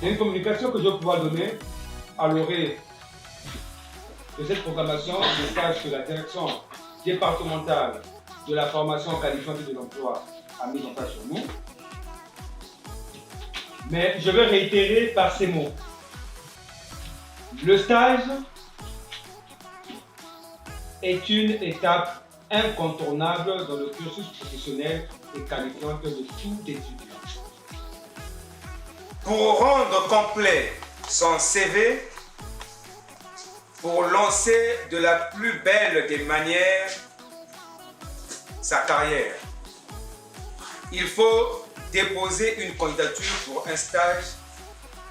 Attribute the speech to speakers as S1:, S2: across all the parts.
S1: C'est une communication que je vais pouvoir donner à l'oreille de cette programmation de stage que la direction départementale de la formation qualifiante et de l'emploi a mis en place sur nous. Mais je vais réitérer par ces mots. Le stage est une étape incontournable dans le cursus professionnel et qualifiant de tout étudiant.
S2: Pour rendre complet son CV, pour lancer de la plus belle des manières sa carrière, il faut déposer une candidature pour un stage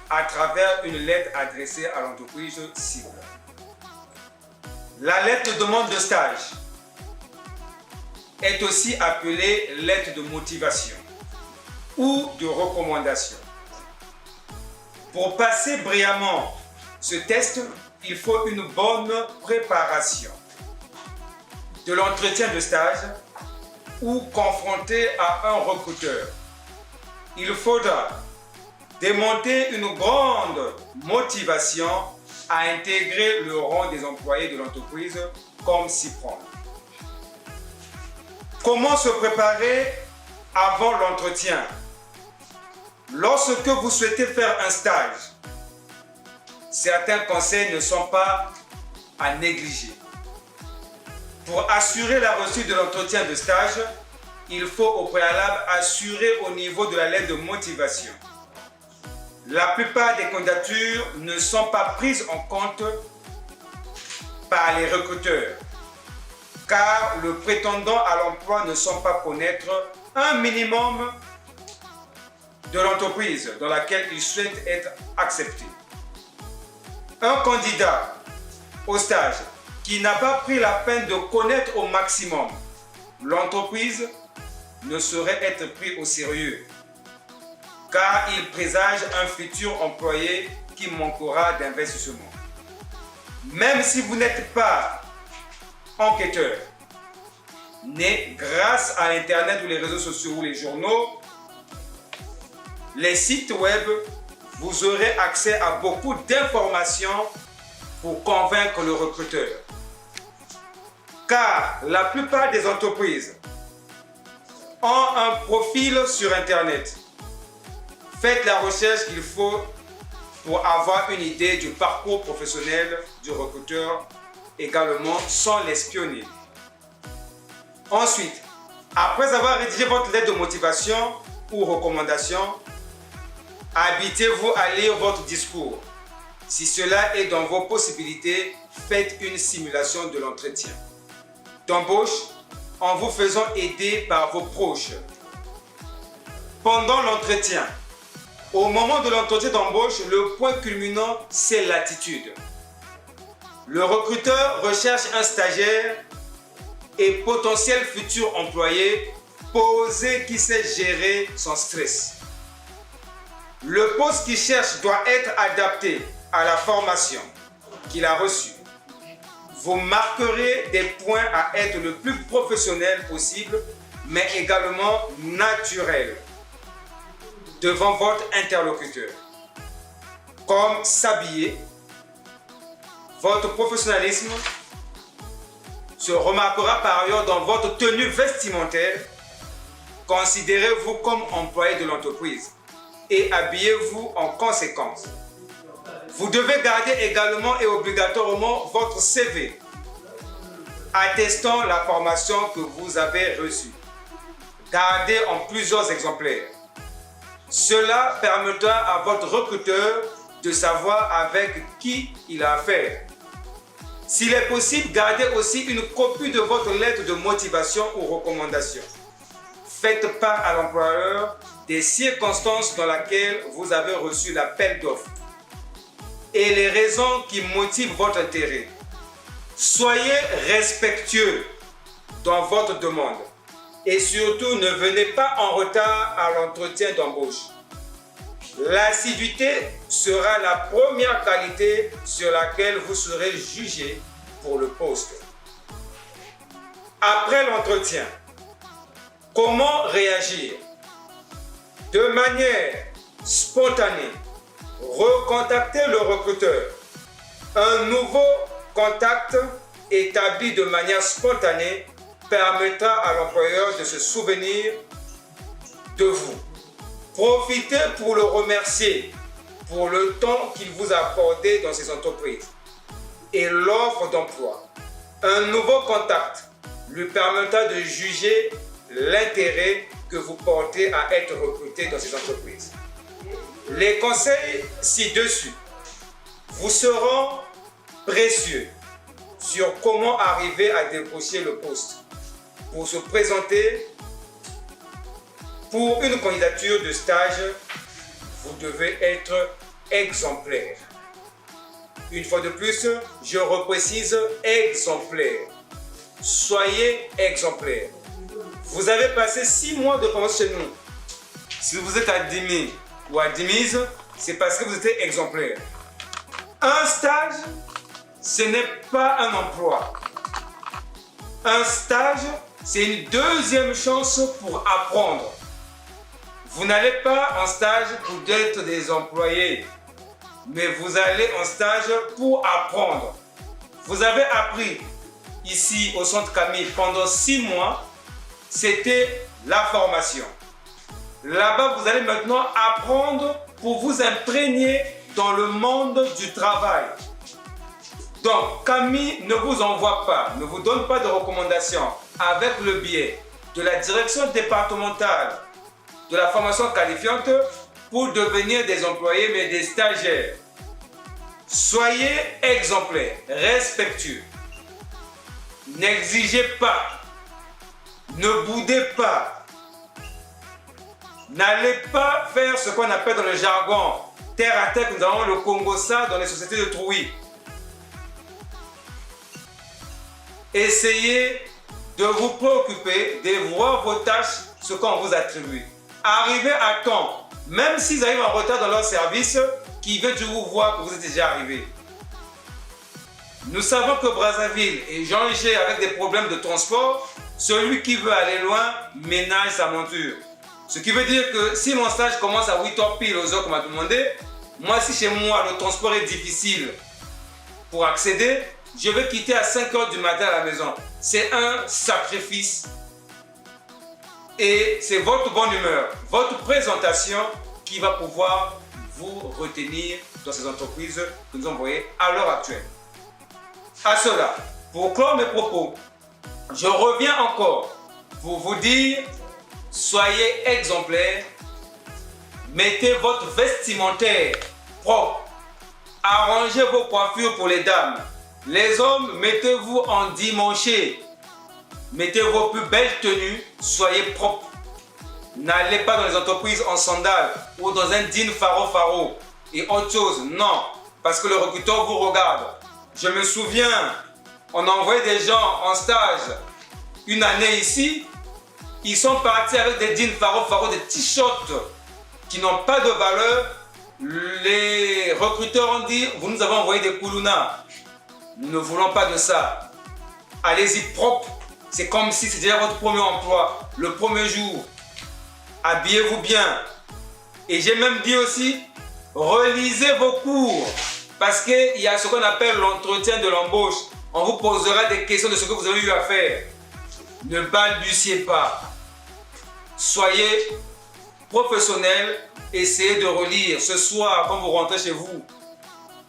S2: à travers une lettre adressée à l'entreprise cible. La lettre de demande de stage est aussi appelée lettre de motivation ou de recommandation. Pour passer brillamment ce test, il faut une bonne préparation de l'entretien de stage ou confronté à un recruteur. Il faudra démontrer une grande motivation à intégrer le rang des employés de l'entreprise comme s'y prendre. Comment se préparer avant l'entretien? Lorsque vous souhaitez faire un stage, certains conseils ne sont pas à négliger. Pour assurer la reçue de l'entretien de stage, il faut au préalable assurer au niveau de la lettre de motivation. La plupart des candidatures ne sont pas prises en compte par les recruteurs, car le prétendant à l'emploi ne semble pas connaître un minimum de l'entreprise dans laquelle il souhaite être accepté. Un candidat au stage qui n'a pas pris la peine de connaître au maximum l'entreprise ne saurait être pris au sérieux, car il présage un futur employé qui manquera d'investissement. Même si vous n'êtes pas enquêteur, né grâce à Internet ou les réseaux sociaux ou les journaux, les sites web, vous aurez accès à beaucoup d'informations pour convaincre le recruteur. Car la plupart des entreprises ont un profil sur Internet. Faites la recherche qu'il faut pour avoir une idée du parcours professionnel du recruteur, également sans l'espionner. Ensuite, après avoir rédigé votre lettre de motivation ou recommandation, habitez-vous à lire votre discours. Si cela est dans vos possibilités, faites une simulation de l'entretien d'embauche en vous faisant aider par vos proches. Pendant l'entretien, au moment de l'entretien d'embauche, le point culminant, c'est l'attitude. Le recruteur recherche un stagiaire et potentiel futur employé posé qui sait gérer son stress. Le poste qu'il cherche doit être adapté à la formation qu'il a reçue. Vous marquerez des points à être le plus professionnel possible, mais également naturel devant votre interlocuteur. Comme s'habiller, votre professionnalisme se remarquera par ailleurs dans votre tenue vestimentaire. Considérez-vous comme employé de l'entreprise et habillez-vous en conséquence. Vous devez garder également et obligatoirement votre CV attestant la formation que vous avez reçue. Gardez en plusieurs exemplaires. Cela permettra à votre recruteur de savoir avec qui il a affaire. S'il est possible, gardez aussi une copie de votre lettre de motivation ou recommandation. Faites part à l'employeur des circonstances dans lesquelles vous avez reçu l'appel d'offres et les raisons qui motivent votre intérêt. Soyez respectueux dans votre demande et surtout ne venez pas en retard à l'entretien d'embauche. L'assiduité sera la première qualité sur laquelle vous serez jugé pour le poste. Après l'entretien, comment réagir? De manière spontanée, recontactez le recruteur. Un nouveau contact établi de manière spontanée permettra à l'employeur de se souvenir de vous. Profitez pour le remercier pour le temps qu'il vous a accordé dans ces entreprises et l'offre d'emploi. Un nouveau contact lui permettra de juger l'intérêt que vous portez à être recruté dans ces entreprises. Les conseils ci-dessus vous seront précieux sur comment arriver à décrocher le poste. Pour se présenter pour une candidature de stage, vous devez être exemplaire. Une fois de plus, je reprécise exemplaire. Soyez exemplaire. Vous avez passé 6 mois de formation chez nous. Si vous êtes admis ou admise, c'est parce que vous êtes exemplaire. Un stage, ce n'est pas un emploi. Un stage, c'est une deuxième chance pour apprendre. Vous n'allez pas en stage pour être des employés, mais vous allez en stage pour apprendre. Vous avez appris ici au Centre Camille pendant 6 mois, c'était la formation. Là-bas, vous allez maintenant apprendre pour vous imprégner dans le monde du travail. Donc, Camille ne vous envoie pas, ne vous donne pas de recommandations avec le biais de la direction départementale de la formation qualifiante pour devenir des employés, mais des stagiaires. Soyez exemplaires, respectueux. N'exigez pas, ne boudez pas. N'allez pas faire ce qu'on appelle dans le jargon terre à terre, nous avons le Congo ça dans les sociétés de Trouy. Essayez de vous préoccuper, de voir vos tâches, ce qu'on vous attribue. Arrivez à temps, même s'ils arrivent en retard dans leur service, qui veut toujours voir que vous êtes déjà arrivé. Nous savons que Brazzaville est jonché avec des problèmes de transport. Celui qui veut aller loin ménage sa monture. Ce qui veut dire que si mon stage commence à 8h pile aux heures qu'on m'a demandé, moi si chez moi le transport est difficile pour accéder, je vais quitter à 5h du matin à la maison. C'est un sacrifice. Et c'est votre bonne humeur, votre présentation qui va pouvoir vous retenir dans ces entreprises que nous envoyons à l'heure actuelle. À cela, pour clore mes propos, je reviens encore pour vous dire, soyez exemplaires, mettez votre vestimentaire propre, arrangez vos coiffures pour les dames. Les hommes, mettez-vous en dimanché, mettez vos plus belles tenues, soyez propres. N'allez pas dans les entreprises en sandales ou dans un jean faro et autre chose, non, parce que le recruteur vous regarde. Je me souviens, on a envoyé des gens en stage une année ici, ils sont partis avec des jeans faro, des t-shirts qui n'ont pas de valeur. Les recruteurs ont dit, vous nous avez envoyé des koulounas. Nous ne voulons pas de ça. Allez-y propre. C'est comme si c'était votre premier emploi, le premier jour. Habillez-vous bien. Et j'ai même dit aussi, relisez vos cours. Parce qu'il y a ce qu'on appelle l'entretien de l'embauche. On vous posera des questions de ce que vous avez eu à faire. Ne balbutiez pas. Soyez professionnel. Essayez de relire. Ce soir, quand vous rentrez chez vous,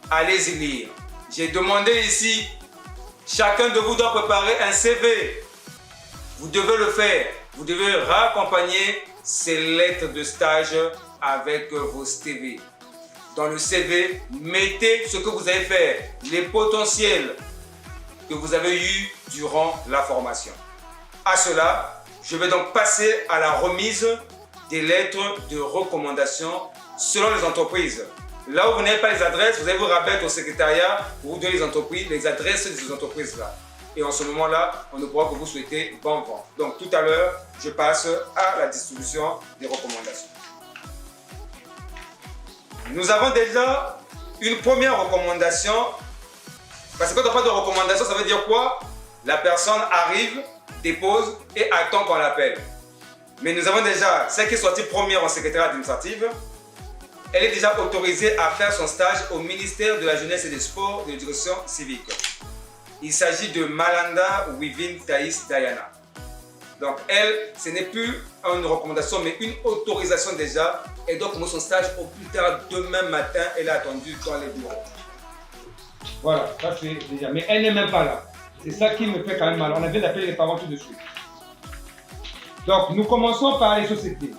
S2: allez-y lire. J'ai demandé ici, chacun de vous doit préparer un CV. Vous devez le faire. Vous devez raccompagner ces lettres de stage avec vos CV. Dans le CV, mettez ce que vous avez fait, les potentiels que vous avez eus durant la formation. À cela, je vais donc passer à la remise des lettres de recommandation selon les entreprises. Là où vous n'avez pas les adresses, vous allez vous rabattre au secrétariat pour vous donner les entreprises, les adresses de ces entreprises-là. Et en ce moment-là, on ne pourra que vous souhaiter bon vent. Donc tout à l'heure, je passe à la distribution des recommandations. Nous avons déjà une première recommandation. Parce que quand on parle de recommandation, ça veut dire quoi? La personne arrive, dépose et attend qu'on l'appelle. Mais nous avons déjà celle qui est sortie première en secrétaire administratif. elle est déjà autorisée à faire son stage au ministère de la Jeunesse et des Sports de l'Éducation civique. Il s'agit de Malanda Wivin Thaïs Diana. Donc elle, ce n'est plus une recommandation, mais une autorisation déjà. Elle doit commencer son stage au plus tard demain matin. Elle est attendue dans les bureaux.
S1: Voilà, ça c'est déjà. Mais elle n'est même pas là. C'est ça qui me fait quand même mal. On a bien d'appeler les parents tout de suite. Donc nous commençons par les sociétés.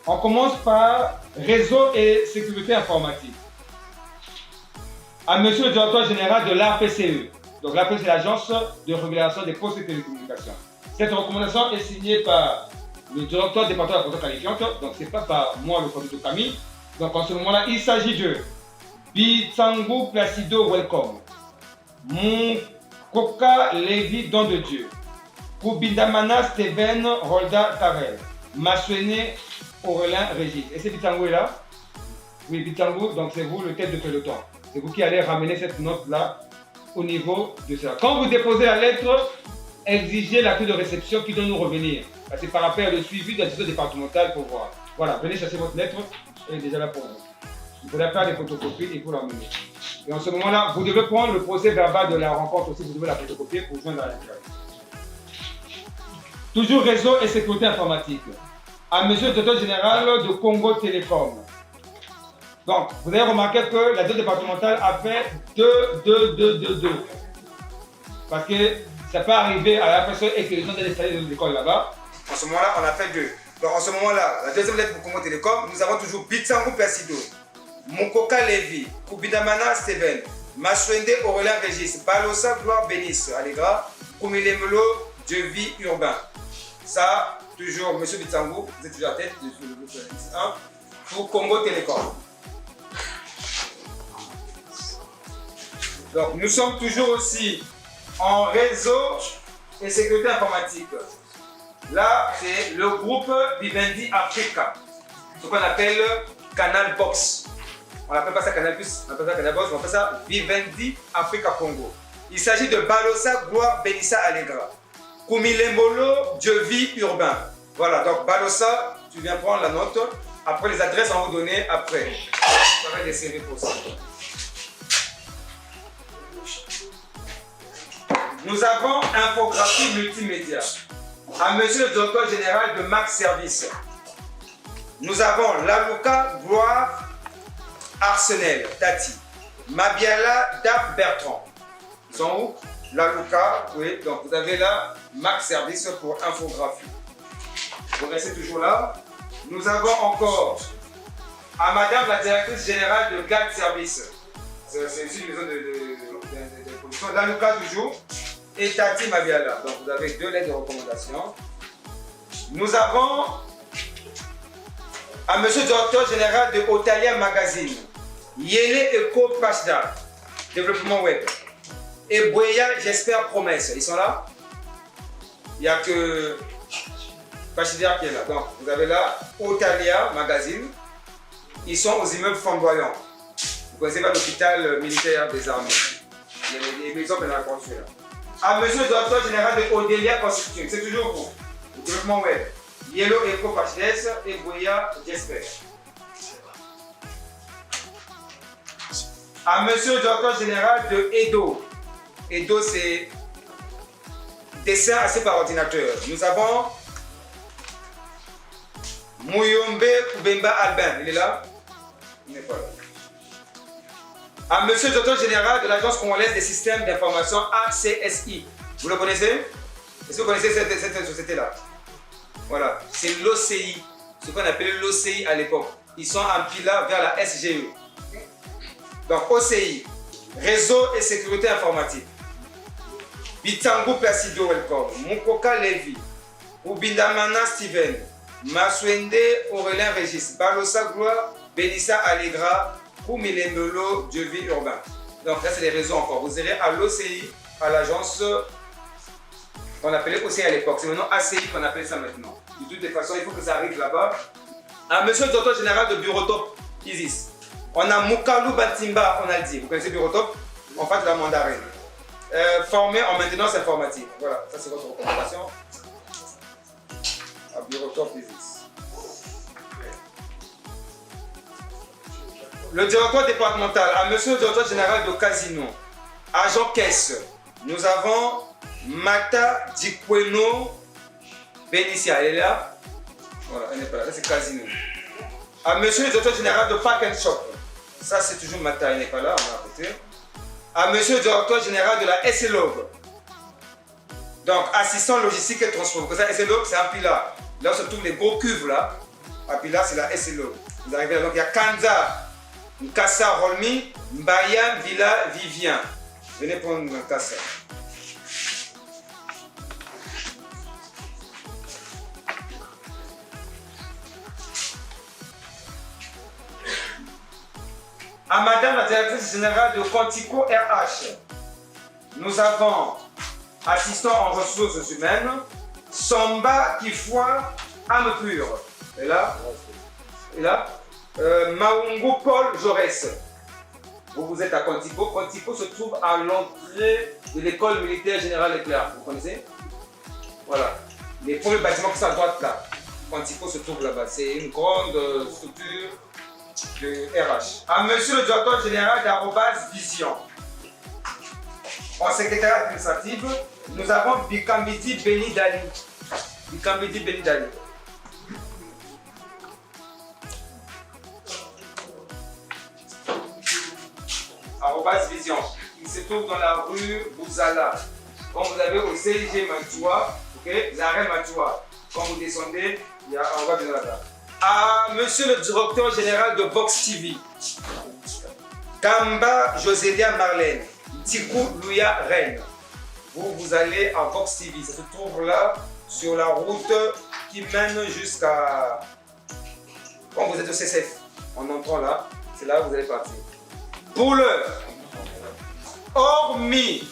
S1: On commence par réseau et sécurité informatique. À monsieur le directeur général de l'APCE. Donc l'APCE, c'est l'agence de régulation des postes et télécommunications. Cette recommandation est signée par le directeur départemental de la fonction qualifiante. Donc ce n'est pas par moi, le conducteur Camille. Donc en ce moment-là, il s'agit de Bitsangu Placido Welcome. Koka Levi Don de Dieu. Kubindamana Steven Rolda Karel. Maswene Aurélien Régis. Et c'est Bitsangu est là? Oui, Bitsangu, donc c'est vous le tête de peloton. C'est vous qui allez ramener cette note-là au niveau de ça. Quand vous déposez la lettre, exigez l'acte de réception qui doit nous revenir. Parce que par rapport au suivi de la décision départementale pour voir. Voilà, venez chercher votre lettre, elle est déjà là pour vous. Il faudra faire des photocopies et pour l'emmener. Et en ce moment-là, vous devez prendre le procès verbal de la rencontre aussi, vous devez la photocopier pour joindre à l'intérieur. Toujours réseau et sécurité informatique. À monsieur le directeur général de Congo Télécom. Donc, vous avez remarqué que la dette départementale a fait 2. Parce que ça peut arriver à la personne et que les gens doivent installer de l'école là-bas.
S2: En ce moment-là, on a fait 2. Donc en ce moment-là, la deuxième lettre pour Congo Télécom, nous avons toujours Bitsangu Placido, Mukoka Levi, Kubidamana Steven, Maswende Aurélien Régis, Balosa Gloire Bénis, Allegra, Kumilemelo Dieu Vie Urbain. Ça, toujours, monsieur Bitsangu, vous êtes toujours à tête de pour Congo Télécom. Donc nous sommes toujours aussi en réseau et sécurité informatique. Là, c'est le groupe Vivendi Africa, ce qu'on appelle Canal Box. On n'appelle pas ça Canal Plus, on appelle ça Canal Box, on appelle ça Vivendi Africa Congo. Il s'agit de Balosa Gloire Benissa Allegra, Kumilembolo Dieu Vie Urbain. Voilà, donc Balosa, tu viens prendre la note. Après, les adresses, on va vous donner après. Ça va être des CV pour ça. Nous avons infographie multimédia. À monsieur le directeur général de Max Service. Nous avons Lalouka Gloire Arsenal Tati. Mabiala Dap Bertrand. Ils sont où? Lalouka, oui. Donc vous avez là Max Service pour infographie. Vous restez toujours là. Nous avons encore à madame la directrice générale de GAD Service. C'est aussi une maison de production. Lalouka toujours. Et Tati Mabiala. Donc vous avez 2 lettres de recommandation. Nous avons à monsieur le directeur général de Otalia Magazine, Yele Eco Pashda, développement web. Et Boya, j'espère promesse. Ils sont là? Il n'y a que Pashda qui est là. Donc vous avez là Otalia Magazine. Ils sont aux immeubles flamboyants. Vous connaissez pas l'hôpital militaire des armées. Il y a les maisons qu'on a construites là. À monsieur le directeur général de Odelia Constitution, c'est toujours vous. Le développement web. Yellow Eco Pachdes et Boya, j'espère. À monsieur le directeur général de Edo. Edo, c'est dessin assez par ordinateur. Nous avons Mouyombe Koubemba Albin. Il est là? Il n'est pas là. À monsieur le directeur général de l'Agence congolaise des systèmes d'information ACSI. Vous le connaissez? Est-ce que vous connaissez cette société-là? Voilà, c'est l'OCI, ce qu'on appelait l'OCI à l'époque. Ils sont en pila vers la SGE. Donc OCI, réseau et sécurité informatique. Bitsangu Placido Welcome, Mukoka Levi, Ubindamana Steven, Maswende Aurélien Régis, Balosa Gloire, Benissa Allegra, Kumilemelo Dieu Vie Urbain. Donc là c'est les réseaux encore. Vous irez à l'OCI, à l'agence qu'on appelait OCI à l'époque. C'est maintenant ACI qu'on appelle ça maintenant. De toutes les façons, il faut que ça arrive là-bas. À monsieur le directeur général de Bureau-Top, Isis. On a Mukalu Batimba, on a dit. Vous connaissez Bureau-Top? En fait, la mandarine. Formé en maintenance informatique. Voilà, ça c'est votre recommandation. À Bureau-Top, Isis. le directeur départemental, à monsieur le directeur général de Casino, agent caisse, nous avons Mata Dikweno Benicia, elle est là? Voilà, elle n'est pas là, c'est Casino. À monsieur le directeur général de Park and Shop, ça c'est toujours Mata, elle n'est pas là, on va à côté. À monsieur le directeur général de la SLOG, donc assistant logistique et transport. Ça, SLOG c'est un pilar. Là on se trouve les gros cuves là, un pilar c'est la SLOG. Vous arrivez là, donc il y a Kanza, Nkassa Rolmi, Mbaya, Villa, Vivien. Venez prendre Nkassa. À madame la directrice générale de Quantico RH, nous avons assistant en ressources humaines, Samba Kifwa Amepur. Et là, Maungo Paul Jaurès. Vous êtes à Quantico. Quantico se trouve à l'entrée de l'école militaire générale Leclerc. Vous connaissez? Voilà. Les premiers bâtiments qui sont à droite là. Quantico se trouve là-bas. C'est une grande structure de RH. À monsieur le directeur général d'Arobase Vision. En secrétaire administratif, nous avons Bikambidi Beni Dali. Bikambidi Beni Dali. Arobase Vision. Il se trouve dans la rue Bouzala. Quand vous avez au CIG Matua, ok, l'arrêt Matua. Quand vous descendez, il y a un roi de là. À monsieur le directeur général de Vox TV, Kamba Josélia Marlène, Tikou Louia Rennes. Vous allez à Vox TV, ça se trouve là sur la route qui mène jusqu'à. Quand vous êtes au CCF, en entrant là, c'est là où vous allez partir. Pour l'heure, hormis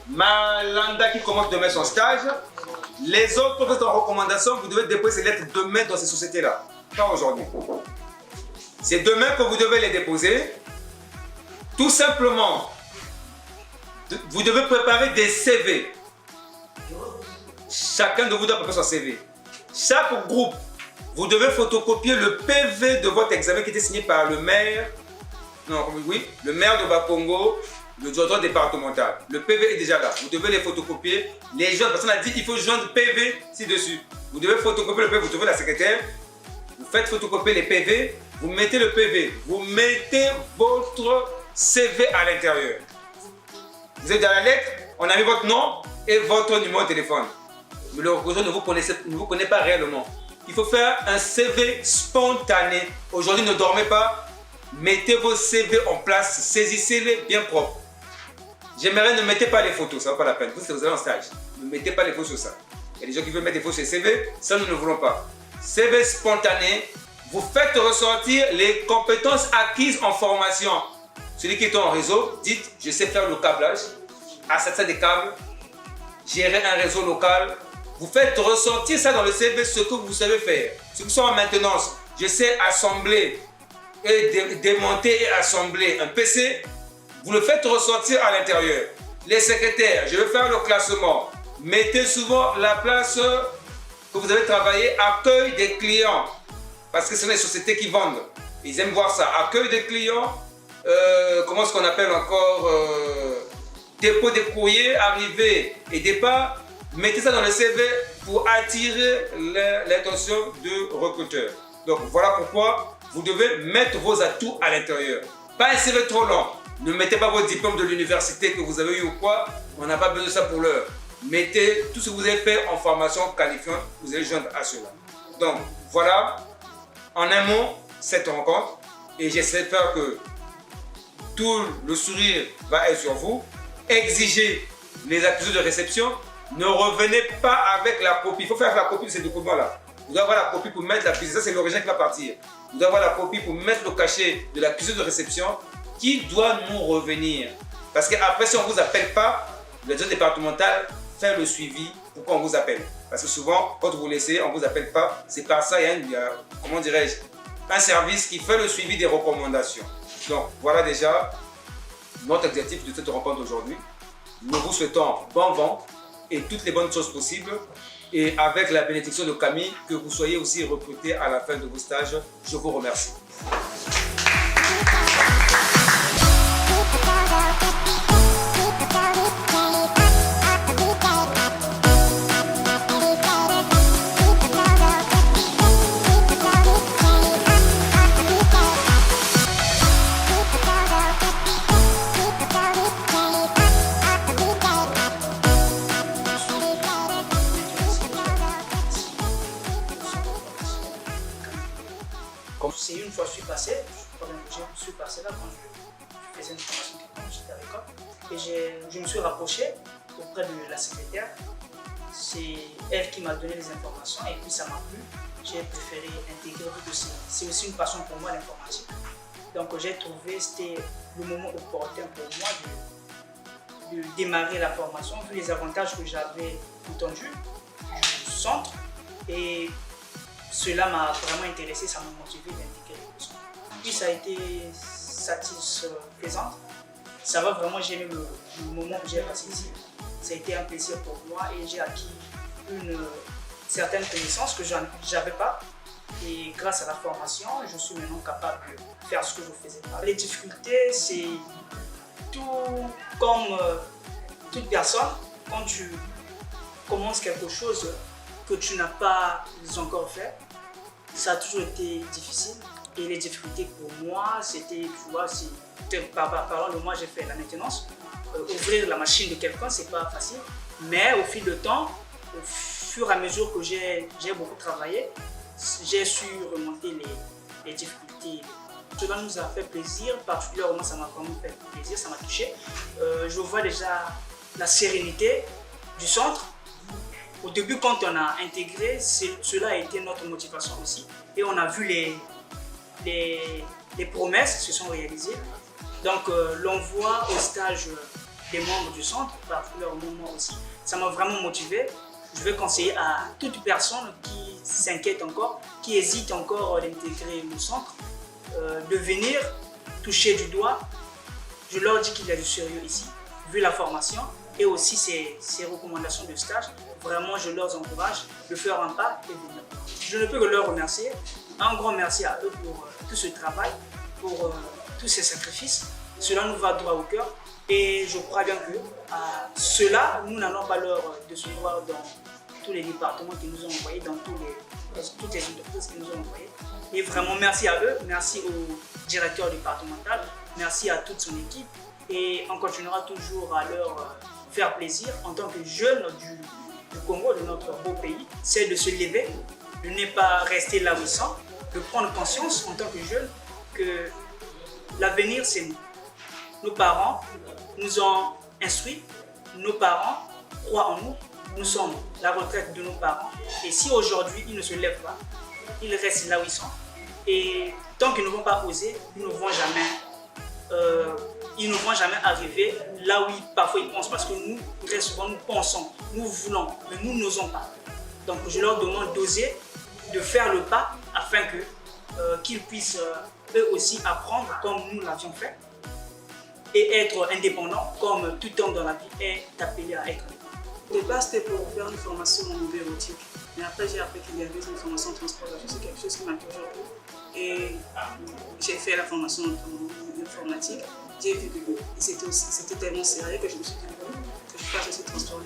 S2: Malanda qui commence demain son stage, les autres postes en recommandation, vous devez déposer ces lettres demain dans ces sociétés-là, pas aujourd'hui. C'est demain que vous devez les déposer. Tout simplement, vous devez préparer des CV. Chacun de vous doit préparer son CV. Chaque groupe, vous devez photocopier le PV de votre examen qui était signé par le maire, le maire de Bakongo, le directeur départemental. Le PV est déjà là. Vous devez les photocopier. Les jeunes personnes ont dit qu'il faut joindre PV ci-dessus. Vous devez photocopier le PV, vous trouvez la secrétaire. Vous faites photocopier les PV, vous mettez le PV, vous mettez votre CV à l'intérieur. Vous êtes dans la lettre, on a mis votre nom et votre numéro de téléphone. Mais le recruteur ne vous connaît pas réellement. Il faut faire un CV spontané. Aujourd'hui, ne dormez pas. Mettez vos CV en place, saisissez-les bien propres. J'aimerais ne mettez pas les photos, ça ne vaut pas la peine. Vous allez en stage, ne mettez pas les photos sur ça. Il y a des gens qui veulent mettre des photos sur CV, ça nous ne voulons pas. CV spontané, vous faites ressortir les compétences acquises en formation. Celui qui est en réseau, dites je sais faire le câblage, asserter des câbles, gérer un réseau local. Vous faites ressortir ça dans le CV, ce que vous savez faire. Ceux qui sont en maintenance, je sais assembler et démonter et assembler un PC, vous le faites ressortir à l'intérieur. Les secrétaires, je vais faire le classement. Mettez souvent la place que vous avez travaillé, accueil des clients. Parce que ce sont les sociétés qui vendent. Ils aiment voir ça. Accueil des clients, comment est-ce qu'on appelle encore dépôt des courriers, arrivée et départ. Mettez ça dans le CV pour attirer l'attention du recruteur. Donc voilà pourquoi vous devez mettre vos atouts à l'intérieur. Pas un CV trop long. Ne mettez pas vos diplômes de l'université que vous avez eu ou quoi. On n'a pas besoin de ça pour l'heure. Mettez tout ce que vous avez fait en formation qualifiante, vous allez joindre à cela. Donc voilà, en un mot, cette rencontre. Et j'espère que tout le sourire va être sur vous. Exigez les accusés de réception. Ne revenez pas avec la copie. Il faut faire la copie de ces documents-là. Vous devez avoir la copie pour mettre l'accusé. Ça, c'est l'origine qui va partir. Vous devez avoir la copie pour mettre le cachet de l'accusé de réception qui doit nous revenir. Parce qu'après, si on ne vous appelle pas, le directeur départemental fait le suivi pour qu'on vous appelle. Parce que souvent, quand vous laissez, on ne vous appelle pas. C'est par ça, il y a comment dirais-je, un service qui fait le suivi des recommandations. Donc, voilà déjà notre objectif de cette rencontre d'aujourd'hui. Nous vous souhaitons bon vent et toutes les bonnes choses possibles. Et avec la bénédiction de Camille, que vous soyez aussi recrutés à la fin de vos stages. Je vous remercie.
S3: suis passé là quand je faisais une formation quand j'étais à l'école. Et je me suis rapproché auprès de la secrétaire. C'est elle qui m'a donné les informations et puis ça m'a plu. J'ai préféré intégrer le dossier. C'est aussi une passion pour moi, l'informatique. Donc j'ai trouvé que c'était le moment opportun pour moi de démarrer la formation, vu les avantages que j'avais entendus du centre. Et cela m'a vraiment intéressé, ça m'a motivé d'intégrer le centre. Puis ça a été satisfaisant. Ça va vraiment, j'ai aimé le moment que j'ai passé ici. Ça a été un plaisir pour moi et j'ai acquis une certaine connaissance que je n'avais pas. Et grâce à la formation, je suis maintenant capable de faire ce que je ne faisais pas. Les difficultés, c'est tout comme toute personne. Quand tu commences quelque chose que tu n'as pas encore fait, ça a toujours été difficile. Et les difficultés pour moi, c'était, tu vois, par de moi, j'ai fait la maintenance. Ouvrir la machine de quelqu'un, c'est pas facile. Mais au fil du temps, au fur et à mesure que j'ai beaucoup travaillé, j'ai su remonter les difficultés. Cela nous a fait plaisir, particulièrement ça m'a vraiment fait plaisir, ça m'a touché. Je vois déjà la sérénité du centre. Au début, quand on a intégré, cela a été notre motivation aussi. Et on a vu les promesses se sont réalisées. Donc l'envoi au stage des membres du centre, particulièrement moi aussi, ça m'a vraiment motivé. Je vais conseiller à toute personne qui s'inquiète encore, qui hésite encore d'intégrer le centre, de venir toucher du doigt. Je leur dis qu'il y a du sérieux ici, vu la formation et aussi ces recommandations de stage. Vraiment, je leur encourage de faire un pas et venir. Je ne peux que leur remercier. Un grand merci à eux pour tout ce travail, pour tous ces sacrifices. Cela nous va droit au cœur. Et je crois bien que cela, nous n'allons pas leur décevoir dans tous les départements qu'ils nous ont envoyés, dans toutes les entreprises qu'ils nous ont envoyées. Et vraiment, merci à eux, merci au directeur départemental, merci à toute son équipe. Et on continuera toujours à leur faire plaisir en tant que jeunes du Congo, de notre beau pays. C'est de se lever, de ne pas rester là où ils sont, de prendre conscience en tant que jeunes que l'avenir, c'est nous. Nos parents nous ont instruits, nos parents croient en nous, nous sommes la retraite de nos parents. Et si aujourd'hui ils ne se lèvent pas, ils restent là où ils sont. Et tant qu'ils ne vont pas oser, ils ne vont jamais arriver là où parfois ils pensent. Parce que nous, très souvent, nous pensons, nous voulons, mais nous n'osons pas. Donc je leur demande d'oser, de faire le pas afin qu'ils puissent eux aussi apprendre comme nous l'avions fait. Et être indépendant comme tout homme dans la vie est appelé à être.
S4: De base, c'était pour faire une formation en bureautique. Mais après, j'ai appris qu'il y avait une formation en transport. C'est quelque chose qui m'a toujours plu. Et j'ai fait la formation en informatique. J'ai vu que c'était tellement sérieux que je me suis dit que je fasse ce transport.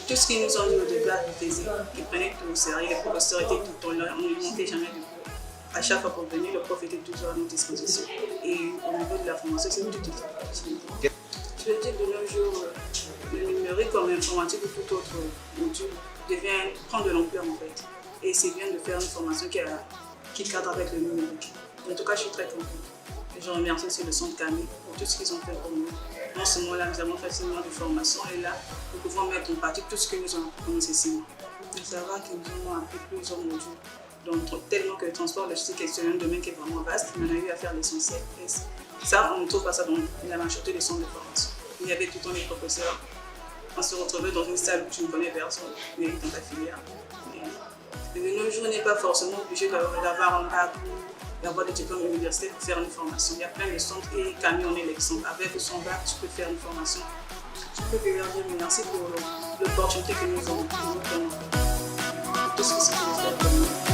S4: Tout ce qu'ils nous ont dit au début, ils prenaient tout au sérieux. Les professeurs étaient tout le temps là, on ne manquait jamais de cours. À chaque fois pour venir, le prof était toujours à notre disposition. Et au niveau de la formation, c'est tout différent. Je veux dire, de nos jours, le numérique comme l'informatique ou tout autre module prend de l'ampleur en fait. Et c'est bien de faire une formation qui cadre avec le numérique. En tout cas, je suis très contente. Et je remercie aussi le centre Camille pour tout ce qu'ils ont fait pour nous. En ce moment-là, nous avons fait 6 mois de formation et là, nous pouvons mettre en pratique tout ce que nous avons appris pendant ces 6 mois. Il faut savoir qu'ils nous ont appris plusieurs modules. Donc, tellement que le transport logistique est un domaine qui est vraiment vaste, on a eu à faire l'essentiel. Ça, on ne trouve pas ça dans la majorité des centres de formation. Il y avait tout le temps des professeurs. On se retrouvait dans une salle où tu ne connais personne, mais dans ta filière. Mais de nos jours, on n'est pas forcément obligé d'avoir un bac ou d'avoir des diplômes de l'université pour faire une formation. Il y a plein de centres et Camille en est l'exemple. Avec son bac, tu peux faire une formation. Je peux leur dire merci pour l'opportunité que nous avons pour tout ce que c'est pour faire pour nous.